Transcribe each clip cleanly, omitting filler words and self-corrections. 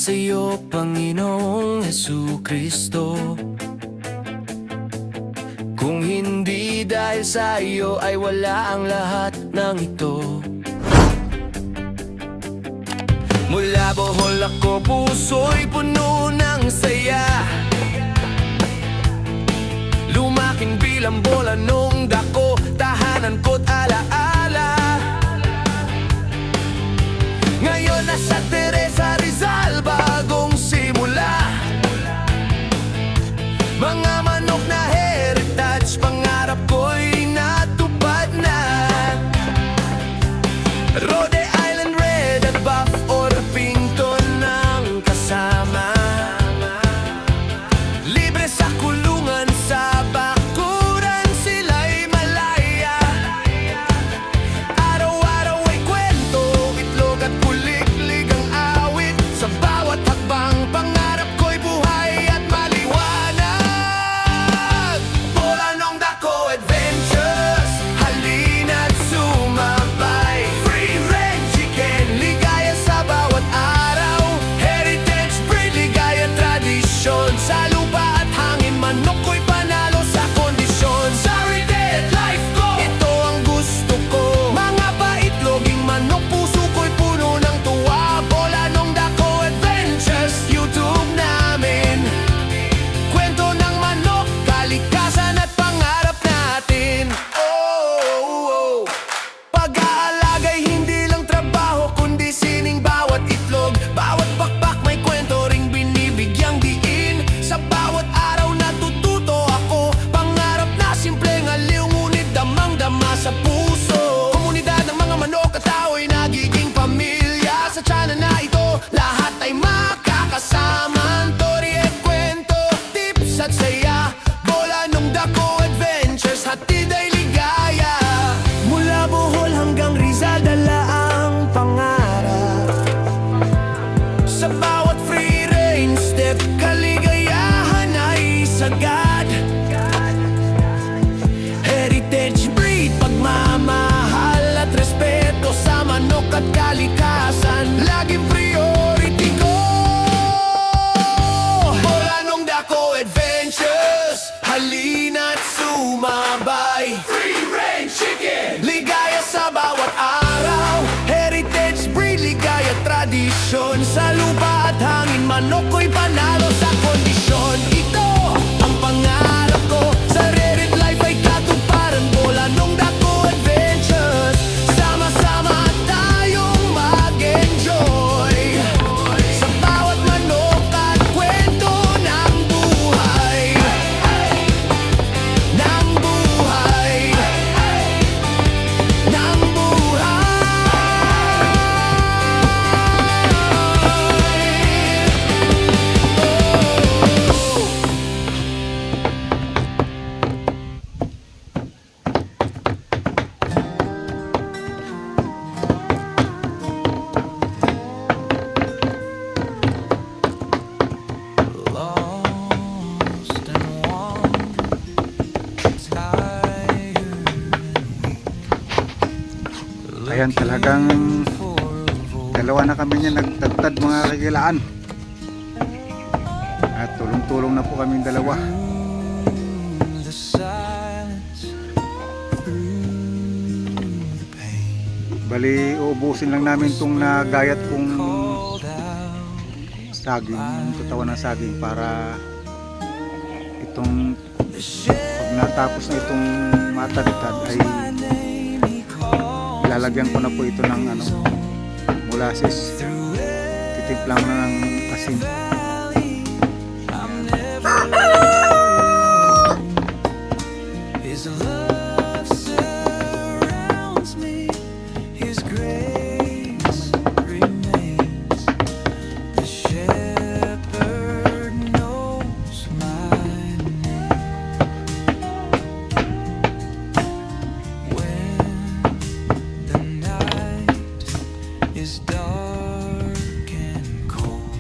sa'yo, Panginoong Jesucristo. Kung hindi dahil sa iyo ay wala ang lahat ng ito. Mula Bohol ako, puso'y puno ng saya. Lumaking bilang bola nung dako, tahanan ko't alaala. Ngayon nasa Teresa Rizal, bagong simula. Mga manok na heritage, pangarap ko'y natupad na. Rhode Island Red at Buff or Pinto ng kasama. Libre sa kulungan, sa bakuran sila'y malaya. Araw-araw ay kwento, itlog at kuliklig ang awit. Sa bawat hakbang, pangarap ko'y buhay at maliwanag. Bolanong Dako Adventures, halina't sumabay. Free range chicken, ligaya sa bawat araw. Heritage breed, ligaya tradisyon. Sa lupa at hangin, manok ko'y panalo sa kondisyon. Sa Red Life ko, ito ang gusto ko. Mga paitloging manok, puso ko'y puno ng tuwa. Bolanong Dako Adventures, YouTube namin. Kwento ng manok, kalikasan at pangarap natin. Oh. Pag-aalaga'y hindi lang trabaho, kundi sining bawat itlog. Bawat pakpak may kwento ring binibigyang diin. Sa bawat araw natututo ako, pangarap na simpleng aliw, ngunit damang-dama sa puso. Komunidad ng mga manok at tao'y nagiging pamilya. Sa tiyanan na ito, lahat ay makakasama. Tori at kwento, tips at saya. Bolanong Dako Adventures, hatid ay ligaya. Mula Bohol hanggang Rizal, dala ang pangarap. Sa bawat free range step, kaligayahan ay sagad. Heritage breed, pagmamahal at respeto sa manok at kalikasan, laging priority ko. Bolanong Dako Adventures, halina't sumabay. Free range chicken, ligaya sa bawat araw. Heritage breed, ligaya tradisyon. Sa lupa at hangin, manok ko'y panalo sa kondisyon. Ito ang pangarap ko, sa Red Life ay katuparan. Bolanong Dako Adventures, sama-sama tayong mag-enjoy. Sa bawat manok at kwento ng buhay. Ng buhay. Ng buhay. Lost and wandering, tired and Ayan, talagang dalawa na kami niya nagtagtad mga kagilaan. At tulong-tulong na po kaming dalawa. the silence, through the pain, Bali, uubusin lang namin itong nagayat kong called out. saging, yung katawan ng saging, para itong The shade pag natapos na itong matalitad ay my name he called. ilalagyan ko na po ito ng molasses. Through Titimplang na ng asin. valley, I'm never alone. His love surrounds me, His grace remains. The shepherd knows my name. When the night is dark and cold,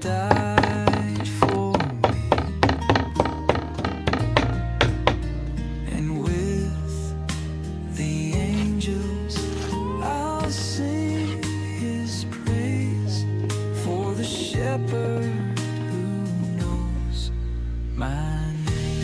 died for me, and with the angels I'll sing his praise, for the shepherd who knows my name.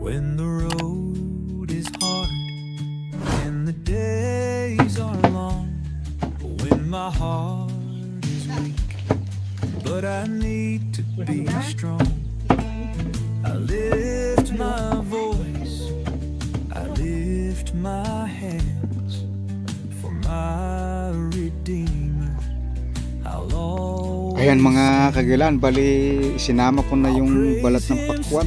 When the road is hard and the days are long, when my heart is weak, but I need to be strong, I lift my voice, I lift my hands for my Redeemer. I'll always Ayan mga kagilan, bali sinama ko na yung balat ng pakwan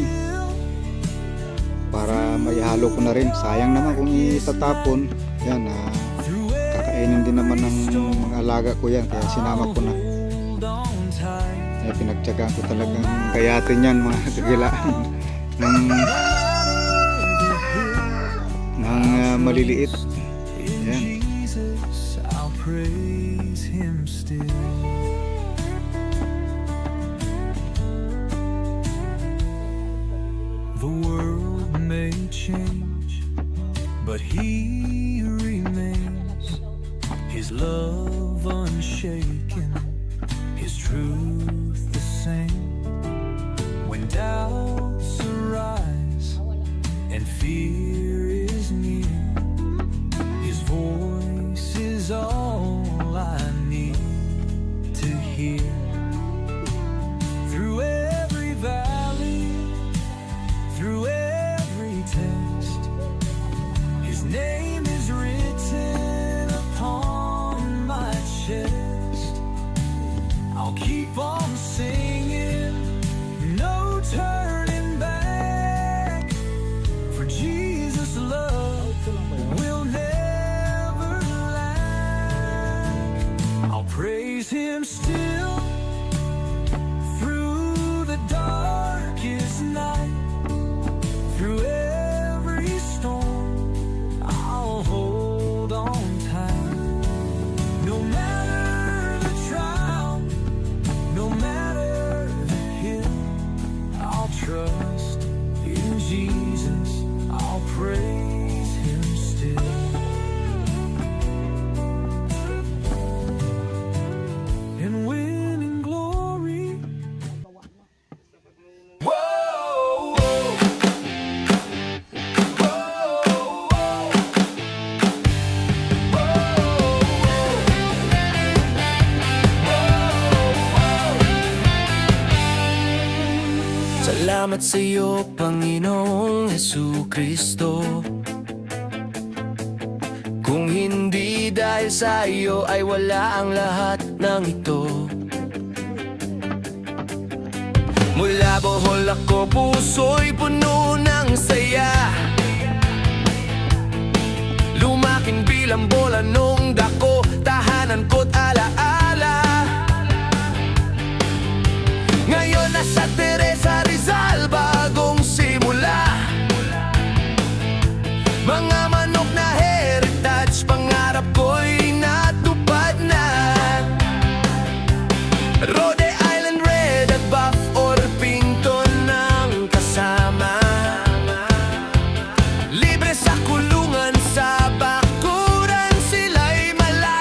para maihalo ko na rin. Sayang naman kung itatapon. Yan, kakainin din naman ng mga alaga ko yan, kaya sinama ko na. hold on tight. Kaya pinagtyagaan ko talagang gayatin yan mga kagilaan ng maliliit. In Yan. Jesus, I'll praise him still. The world may change, but he remains. His love unshaken, his truth the same. When doubts arise and fear is near, his voice is all I need to hear. Through every valley, through every test, his name is written upon my chest. I'll keep on singing, no turning back, for Jesus' love will never lack. I'll praise him still through the darkest night, through every storm I'll hold on tight. No matter the trial, no matter the hill, I'll trust in Jesus, I'll praise him still. And when in glory, Whoa, salamat sa iyo, Panginoong Jesucristo. Kung hindi dahil sa iyo ay wala ang lahat ng ito. Mula Bohol ako, puso'y puno ng saya. Lumaking bilang bola nung dako, tahanan ko't alaala. Ngayon nasa Teresa Rizal, bagong simula. Mga manok na heritage, pangarap ko'y natupad na. Rhode Island Red at Buff or Pinto ng kasama. Libre sa kulungan, sa bakuran sila'y malaman.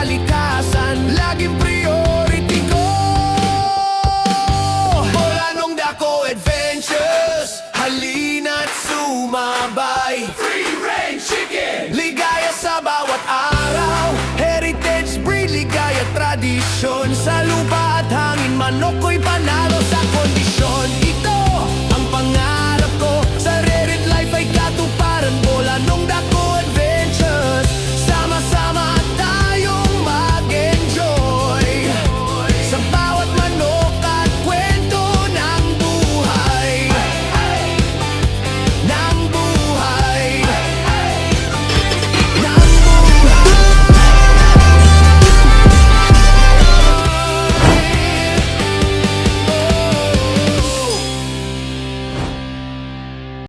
kalikasan, laging priority ko. Bolanong Dako Adventures, halina't sumabay. Free range chicken. Ligaya sa bawat araw, heritage breed, ligaya tradisyon. Sa lupa at hangin, manok ko'y